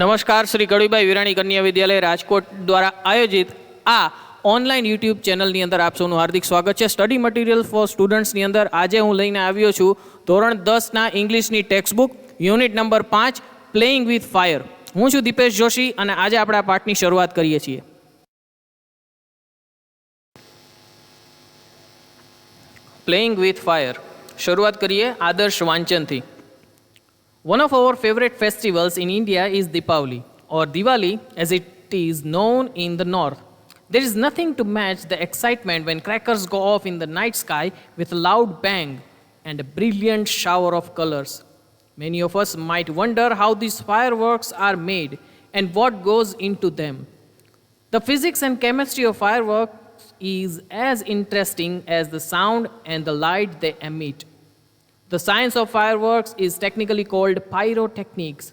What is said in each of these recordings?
નમસ્કાર, શ્રી કડવીભાઈ વિરાણી કન્યા વિદ્યાલય રાજકોટ દ્વારા આયોજિત આ ઓનલાઈન યુટ્યુબ ચેનલની અંદર આપ સૌનું હાર્દિક સ્વાગત છે. સ્ટડી મટીરિયલ ફોર સ્ટુડન્ટ્સની અંદર આજે હું લઈને આવ્યો છું ધોરણ 10ના ઇંગ્લિશની text book unit number 5 playing with fire. હું છું દીપેશ જોશી અને આજે આપણે આ પાઠની શરૂઆત કરીએ છીએ. પ્લેઇંગ વિથ ફાયર શરૂઆત કરીએ આદર્શ વાંચનથી. One of our favorite festivals in India is Deepavali, or Diwali as it is known in the north. There is nothing to match the excitement when crackers go off in the night sky with a loud bang and a brilliant shower of colors. Many of us might wonder how these fireworks are made and what goes into them. The physics and chemistry of fireworks is as interesting as the sound and the light they emit. The science of fireworks is technically called pyrotechnics,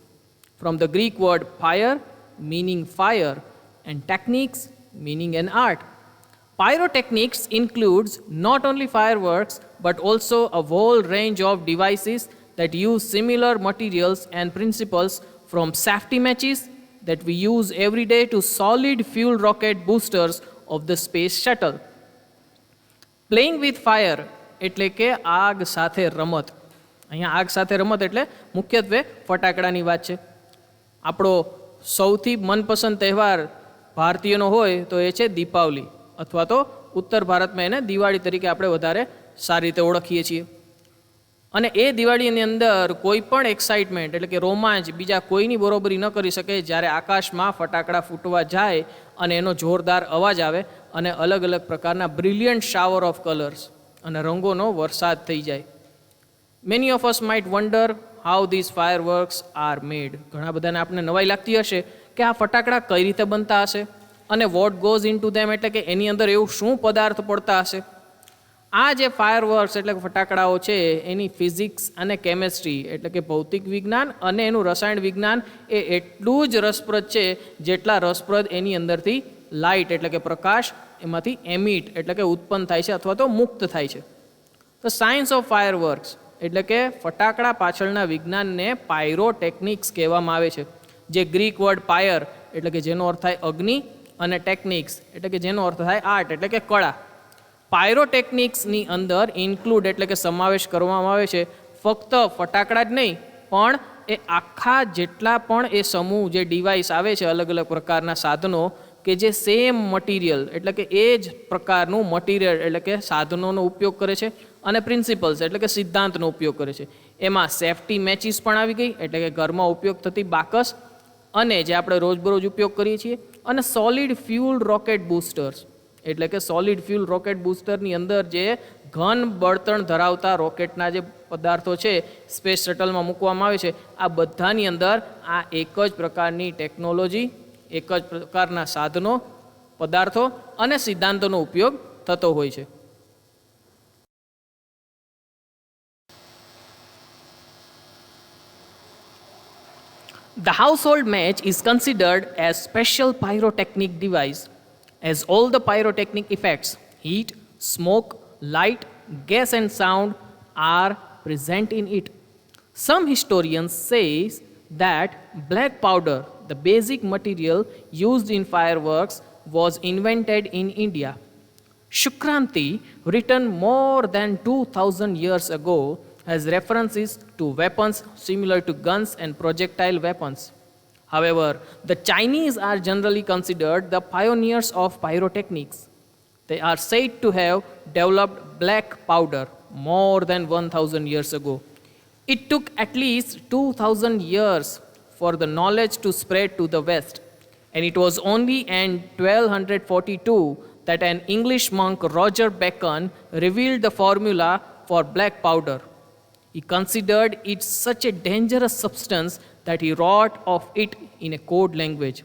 from the Greek word pyre, meaning fire, and techniques, meaning an art. Pyrotechnics includes not only fireworks, but also a whole range of devices that use similar materials and principles, from safety matches that we use every day to solid fuel rocket boosters of the space shuttle. Playing with fire એટલે કે આગ સાથે રમત. અહીંયા આગ સાથે રમત એટલે મુખ્યત્વે ફટાકડાની વાત છે. આપણો સૌથી મનપસંદ તહેવાર ભારતીયનો હોય તો એ છે દીપાવલી, અથવા તો ઉત્તર ભારતમાં એને દિવાળી તરીકે આપણે વધારે સારી રીતે ઓળખીએ છીએ. અને એ દિવાળીની અંદર કોઈ પણ એક્સાઇટમેન્ટ એટલે કે રોમાંચ બીજા કોઈની બરોબરી ન કરી શકે જ્યારે આકાશમાં ફટાકડા ફૂટવા જાય અને એનો જોરદાર અવાજ આવે અને અલગ અલગ પ્રકારના બ્રિલિયન્ટ શાવર ઓફ કલર્સ અને રંગોનો વરસાદ થઈ જાય. Many of us might wonder how this fireworks are made. ઘણા બધાને આપણે નવાઈ લાગતી હશે કે આ ફટાકડા કઈ રીતે બનતા હશે અને what goes into them એટલે કે એની અંદર એવું શું પદાર્થ પડતા હશે. આ જે ફાયરવર્ક્સ એટલે કે ફટાકડાઓ છે એની ફિઝિક્સ અને કેમેસ્ટ્રી એટલે કે ભૌતિક વિજ્ઞાન અને એનું રસાયણ વિજ્ઞાન એ એટલું જ રસપ્રદ છે જેટલા રસપ્રદ એની અંદરથી લાઇટ એટલે કે પ્રકાશ એમાંથી એમિટ એટલે કે ઉત્પન્ન થાય છે અથવા તો મુક્ત થાય છે. તો સાયન્સ ઓફ ફાયરવર્ક્સ એટલે કે ફટાકડા પાછળના વિજ્ઞાનને પાયરોટેકનિક્સ કહેવામાં આવે છે, જે ગ્રીક વર્ડ પાયર એટલે કે જેનો અર્થ થાય અગ્નિ અને ટેકનિક્સ એટલે કે જેનો અર્થ થાય આર્ટ એટલે કે કળા. પાયરોટેકનિક્સની અંદર ઇન્ક્લુડ એટલે કે સમાવેશ કરવામાં આવે છે ફક્ત ફટાકડા જ નહીં પણ એ આખા જેટલા પણ એ સમૂહ જે ડિવાઇસ આવે છે અલગ અલગ પ્રકારના સાધનો કે જે સેમ મટીરિયલ એટલે કે એ જ પ્રકારનું મટીરિયલ એટલે કે સાધનોનો ઉપયોગ કરે છે અને પ્રિન્સિપલ્સ એટલે કે સિદ્ધાંતનો ઉપયોગ કરે છે. એમાં સેફટી મેચિસ પણ આવી ગઈ એટલે કે ઘરમાં ઉપયોગ થતી બાકસ અને જે આપણે રોજબરોજ ઉપયોગ કરીએ છીએ, અને સોલિડ ફ્યુલ રોકેટ બૂસ્ટર્સ એટલે કે સોલિડ ફ્યુલ રોકેટ બૂસ્ટરની અંદર જે ઘન બળતણ ધરાવતા રોકેટના જે પદાર્થો છે સ્પેસ શટલમાં મૂકવામાં આવે છે, આ બધાની અંદર આ એક જ પ્રકારની ટેકનોલોજી એક જ પ્રકારના સાધનો પદાર્થો અને સિદ્ધાંતોનો ઉપયોગ થતો હોય છે. The household match is considered as special pyrotechnic device as all the pyrotechnic effects, heat, smoke, light, gas and sound are present in it. Some historians say that black powder, the basic material used in fireworks, was invented in India. Shukranti, written more than 2000 years ago, has references to weapons similar to guns and projectile weapons. However, the Chinese are generally considered the pioneers of pyrotechnics. They are said to have developed black powder more than 1000 years ago. It took at least 2000 years for the knowledge to spread to the West, and it was only in 1242 that an English monk, Roger Bacon, revealed the formula for black powder. He considered it such a dangerous substance that he wrote of it in a code language.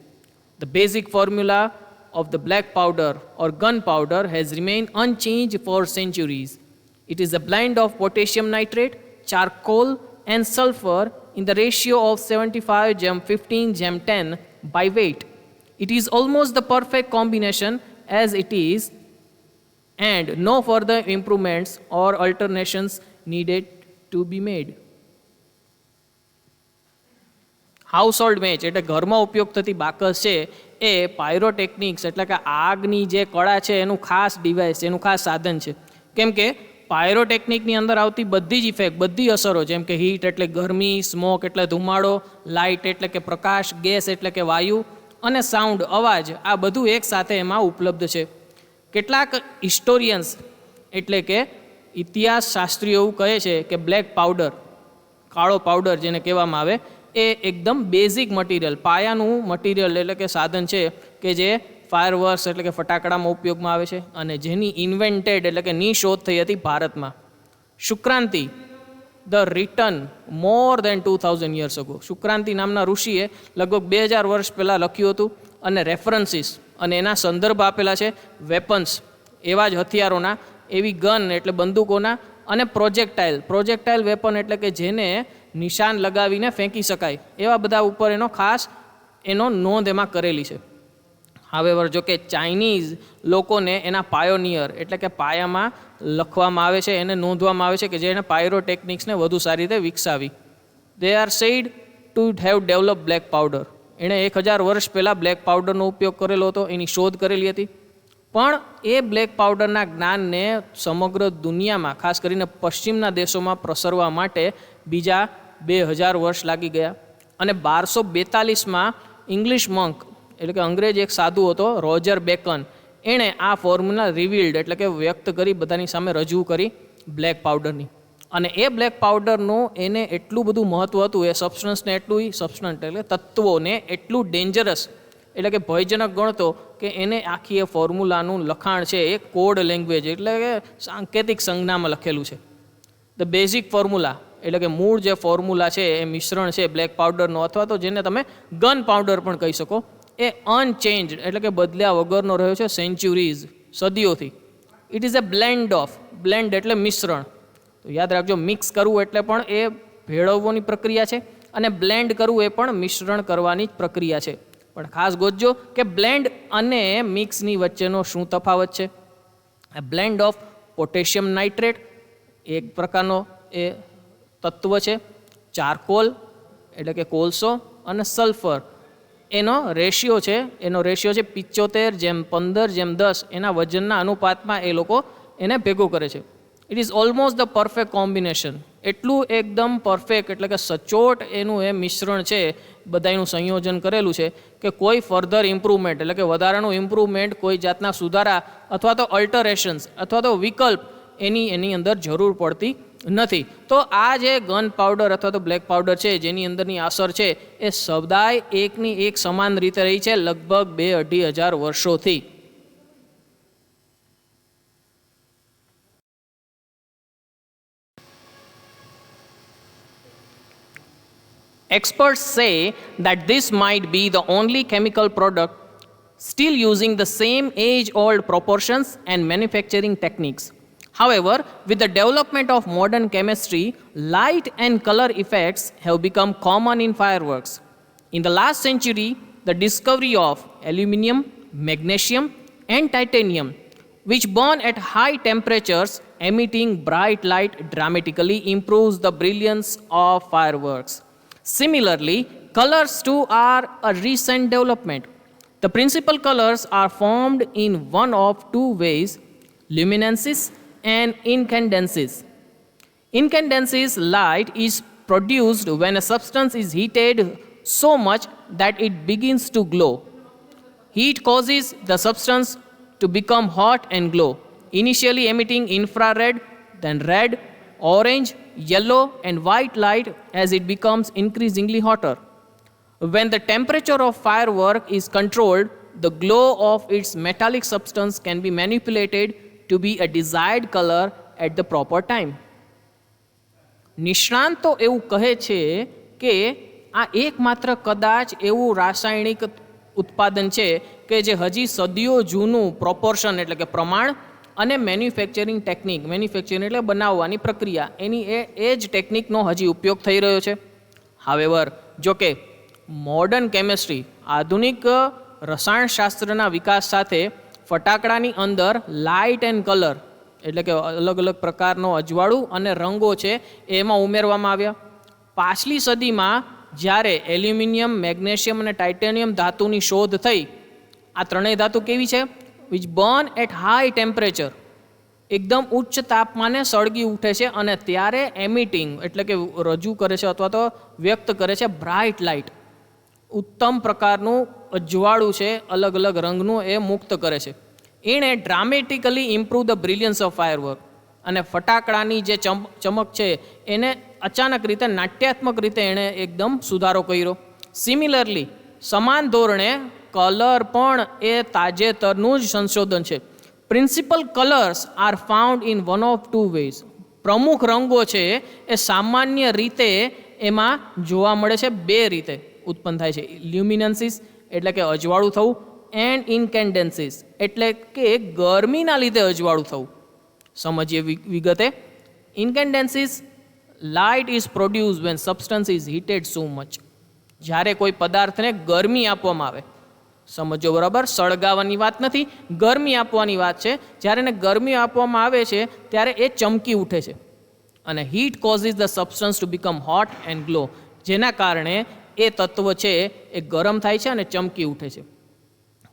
The basic formula of the black powder or gunpowder has remained unchanged for centuries. It is a blend of potassium nitrate, charcoal, and sulfur in the ratio of 75:15:10 by weight. It is almost the perfect combination as it is, and no further improvements or alterations needed to be made. House hold match એટલે ઘરમાં ઉપયોગ થતી બાકસ છે એ pyrotechnics એટલે કે આગની જે કળા છે એનું ખાસ ડિવાઇસ, એનું ખાસ સાધન છે. કેમ કે પાયરોટેકનિકની અંદર આવતી બધી જ ઇફેક્ટ, બધી અસરો, જેમ કે હીટ એટલે ગરમી, સ્મોક એટલે ધુમાડો, લાઇટ એટલે કે પ્રકાશ, ગેસ એટલે કે વાયુ અને સાઉન્ડ અવાજ, આ બધું એક સાથે એમાં ઉપલબ્ધ છે. કેટલાક હિસ્ટોરિયન્સ એટલે કે ઇતિહાસ શાસ્ત્રીઓ એવું કહે છે કે બ્લેક પાવડર, કાળો પાવડર જેને કહેવામાં આવે, એ એકદમ બેઝિક મટીરિયલ, પાયાનું મટીરિયલ એટલે કે સાધન છે કે જે ફાયરવર્ક્સ એટલે કે ફટાકડામાં ઉપયોગમાં આવે છે અને જેની ઇન્વેન્ટેડ એટલે કે ની શોધ થઈ હતી ભારતમાં. Shukranti, the return more than 2000 years ago. Shukranti નામના ઋષિએ લગભગ 2000 વર્ષ પહેલાં લખ્યું હતું અને રેફરન્સીસ અને એના સંદર્ભ આપેલા છે વેપન્સ, એવા જ હથિયારોના, એવી ગન એટલે બંદૂકોના અને પ્રોજેક્ટાઇલ વેપન એટલે કે જેને નિશાન લગાવીને ફેંકી શકાય, એવા બધા ઉપર એનો નોંધ એમાં કરેલી છે. હાવેવર જો કે ચાઇનીઝ લોકોને એના પાયોનિયર એટલે કે પાયામાં લખવામાં આવે છે, એને નોંધવામાં આવે છે કે જેને પાયરોટેકનિક્સને વધુ સારી રીતે વિકસાવી. They are said to have develop black powder. એણે 1000 વર્ષ પહેલાં બ્લેક પાવડરનો ઉપયોગ કરેલો હતો, એની શોધ કરેલી હતી. પણ એ બ્લેક પાવડરના જ્ઞાનને સમગ્ર દુનિયામાં, ખાસ કરીને પશ્ચિમના દેશોમાં પ્રસરવા માટે બીજા 2000 વર્ષ લાગી ગયા. અને 1242માં ઇંગ્લિશ મંક એટલે કે અંગ્રેજ એક સાધુ હતો, રોજર બેકન, એણે આ ફોર્મ્યુલા રિવીલ્ડ એટલે કે વ્યક્ત કરી, બધાની સામે રજૂ કરી બ્લેક પાવડરની. અને એ બ્લેક પાવડરનું એને એટલું બધું મહત્ત્વ હતું, એ સબસ્ટન્સને એટલું એટલે તત્વોને એટલું ડેન્જરસ એટલે કે ભયજનક ગણતો કે એને આખી એ ફોર્મ્યુલાનું લખાણ છે એ કોડ લેંગ્વેજ એટલે કે સાંકેતિક સંજ્ઞામાં લખેલું છે. ધ બેઝિક ફોર્મ્યુલા એટલે કે મૂળ જે ફોર્મ્યુલા છે એ મિશ્રણ છે બ્લેક પાવડરનો, અથવા તો જેને તમે ગન પાવડર પણ કહી શકો, એ અનચેન્જડ એટલે કે બદલ્યા વગરનો રહ્યો છે સેન્ચુરીઝ, સદીઓથી. ઇટ ઇઝ અ બ્લેન્ડ એટલે મિશ્રણ. તો યાદ રાખજો, મિક્સ કરવું એટલે પણ એ ભેળવવાની પ્રક્રિયા છે અને બ્લેન્ડ કરવું એ પણ મિશ્રણ કરવાની જ પ્રક્રિયા છે. પણ ખાસ ગોતજો કે બ્લેન્ડ અને મિક્સની વચ્ચેનો શું તફાવત છે. બ્લેન્ડ ઓફ પોટેશિયમ નાઇટ્રેટ એક પ્રકારનો એ તત્વ છે, ચારકોલ એટલે કે કોલસો અને સલ્ફર, એનો રેશિયો છે 75:15:10, એના વજનના અનુપાતમાં એ લોકો એને ભેગો કરે છે. It is almost the perfect combination. એટલું એકદમ પરફેક્ટ એટલે કે સચોટ એનું એ મિશ્રણ છે, બધાનું સંયોજન કરેલું છે કે કોઈ ફર્ધર ઇમ્પ્રુવમેન્ટ એટલે કે વધારાનું ઇમ્પ્રુવમેન્ટ, કોઈ જાતના સુધારા અથવા તો અલ્ટરેશન્સ અથવા તો વિકલ્પ એની અંદર જરૂર પડતી નથી. તો આ જે ગન પાવડર અથવા તો બ્લેક પાવડર છે જેની અંદરની અસર છે એ સદાય એકની એક સમાન રીતે રહી છે લગભગ 2-2.5 વર્ષોથી. Experts say that this might be the only chemical product still using the same age-old proportions and manufacturing techniques. However, with the development of modern chemistry, light and color effects have become common in fireworks. In the last century, the discovery of aluminum, magnesium, and titanium, which burn at high temperatures emitting bright light, dramatically improves the brilliance of fireworks. Similarly, colors too are a recent development. The principal colors are formed in one of two ways: luminescence and incandescence. Incandescent light is produced when a substance is heated so much that it begins to glow. Heat causes the substance to become hot and glow, initially emitting infrared, then red, orange, yellow, and white light as it becomes increasingly hotter. When the temperature of firework is controlled, the glow of its metallic substance can be manipulated to be a desired color at the proper time. નિષ્ણાંતો એવું કહે છે કે આ એકમાત્ર કદાચ એવું રાસાયણિક ઉત્પાદન છે કે જે હજી સદીઓ જૂનું પ્રોપોર્શન એટલે કે પ્રમાણ અને મેન્યુફેક્ચરિંગ ટેકનિક, મેન્યુફેક્ચરિંગ એટલે બનાવવાની પ્રક્રિયા, એની એ જ ટેકનિકનો હજી ઉપયોગ થઈ રહ્યો છે. હાવેવર જો કે મોડર્ન કેમેસ્ટ્રી, આધુનિક રસાયણશાસ્ત્રના વિકાસ સાથે ફટાકડાની અંદર લાઇટ એન્ડ કલર એટલે કે અલગ અલગ પ્રકારનો અજવાળું અને રંગો છે એમાં ઉમેરવામાં આવ્યા. પાછલી સદીમાં જ્યારે એલ્યુમિનિયમ, મેગ્નેશિયમ અને ટાઇટેનિયમ ધાતુની શોધ થઈ, આ ત્રણેય ધાતુ કેવી છે? Which burn at high temperature, એકદમ ઉચ્ચ તાપમાને સળગી ઉઠે છે અને ત્યારે એમિટિંગ એટલે કે રજૂ કરે છે અથવા તો વ્યક્ત કરે છે બ્રાઇટ લાઇટ, ઉત્તમ પ્રકારનું અજવાળું છે, અલગ અલગ રંગનું એ મુક્ત કરે છે. એણે dramatically improve the brilliance of firework, અને ફટાકડાની જે ચમક છે એને અચાનક રીતે નાટ્યાત્મક રીતે એણે એકદમ સુધારો કર્યો. સિમિલરલી સમાન ધોરણે કલર પણ એ તાજેતરનું જ સંશોધન છે. Principal colours are found in one of two ways. પ્રમુખ રંગો છે એ સામાન્ય રીતે એમાં જોવા મળે છે, બે રીતે ઉત્પન્ન થાય છે. લ્યુમિનન્સીસ એટલે કે અજવાળું થવું, એન્ડ ઇન્કેન્ડન્સીસ એટલે કે ગરમીના લીધે અજવાળું થવું. સમજીએ વિગતે. Incandescence, light is produce when substance is heated so much. જ્યારે કોઈ પદાર્થને ગરમી આપવામાં આવે, સમજો બરાબર, સળગાવવાની વાત નથી, ગરમી આપવાની વાત છે. જ્યારે એને ગરમી આપવામાં આવે છે ત્યારે એ ચમકી ઉઠે છે. અને heat causes the substance to become hot and glow, જેના કારણે એ તત્વ છે એ ગરમ થાય છે અને ચમકી ઉઠે છે.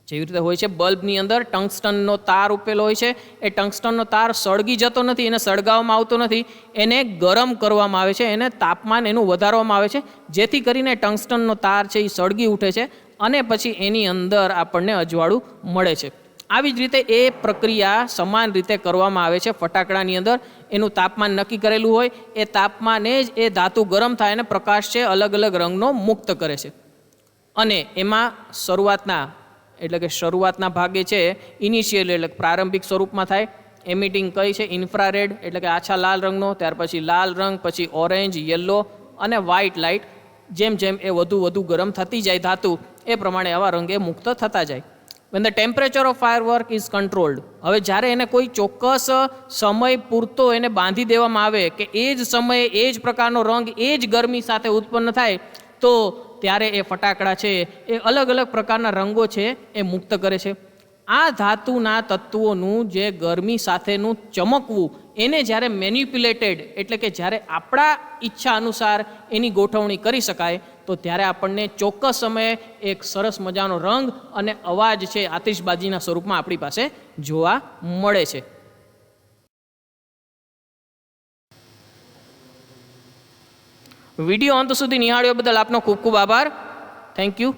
જેવી રીતે હોય છે બલ્બની અંદર ટંગસ્ટનનો તાર ઉપેલો હોય છે, એ ટંગસ્ટનનો તાર સળગી જતો નથી, એને સળગાવવામાં આવતો નથી, એને ગરમ કરવામાં આવે છે, એને તાપમાન એનું વધારવામાં આવે છે, જેથી કરીને ટંગસ્ટનનો તાર છે એ સળગી ઉઠે છે અને પછી એની અંદર આપણને અજવાળું મળે છે. આવી જ રીતે એ પ્રક્રિયા સમાન રીતે કરવામાં આવે છે ફટાકડાની અંદર. એનું તાપમાન નક્કી કરેલું હોય, એ તાપમાને જ એ ધાતુ ગરમ થાય અને પ્રકાશ છે અલગ અલગ રંગનો મુક્ત કરે છે. અને એમાં શરૂઆતના ભાગે છે ઇનિશિયલ એટલે પ્રારંભિક સ્વરૂપમાં થાય. એમિટિંગ કઈ છે? ઇન્ફ્રારેડ એટલે કે આછા લાલ રંગનો, ત્યાર પછી લાલ રંગ, પછી ઓરેન્જ, યલો અને વ્હાઇટ લાઇટ. જેમ જેમ એ વધુ ગરમ થતી જાય ધાતુ, એ પ્રમાણે આવા રંગે મુક્ત થતા જાય. when the temperature of firework is controlled, હવે જ્યારે એને કોઈ ચોક્કસ સમય પૂરતો એને બાંધી દેવામાં આવે કે એ જ સમયે એ જ પ્રકારનો રંગ એ જ ગરમી સાથે ઉત્પન્ન થાય, તો ત્યારે એ ફટાકડા છે એ અલગ અલગ પ્રકારના રંગો છે એ મુક્ત કરે છે. આ ધાતુના તત્વોનું જે ગરમી સાથેનું ચમકવું, એને જ્યારે મેન્યુપ્યુલેટેડ એટલે કે જ્યારે આપણા ઈચ્છા અનુસાર એની ગોઠવણી કરી શકાય, તો ત્યારે આપણને ચોક્કસ સમયે એક સરસ મજાનો રંગ અને અવાજ છે આતિશબાજીના સ્વરૂપમાં આપણી પાસે જોવા મળે છે. વિડીયો અંત સુધી નિહાળ્યો બદલ આપનો ખૂબ ખૂબ આભાર. Thank you.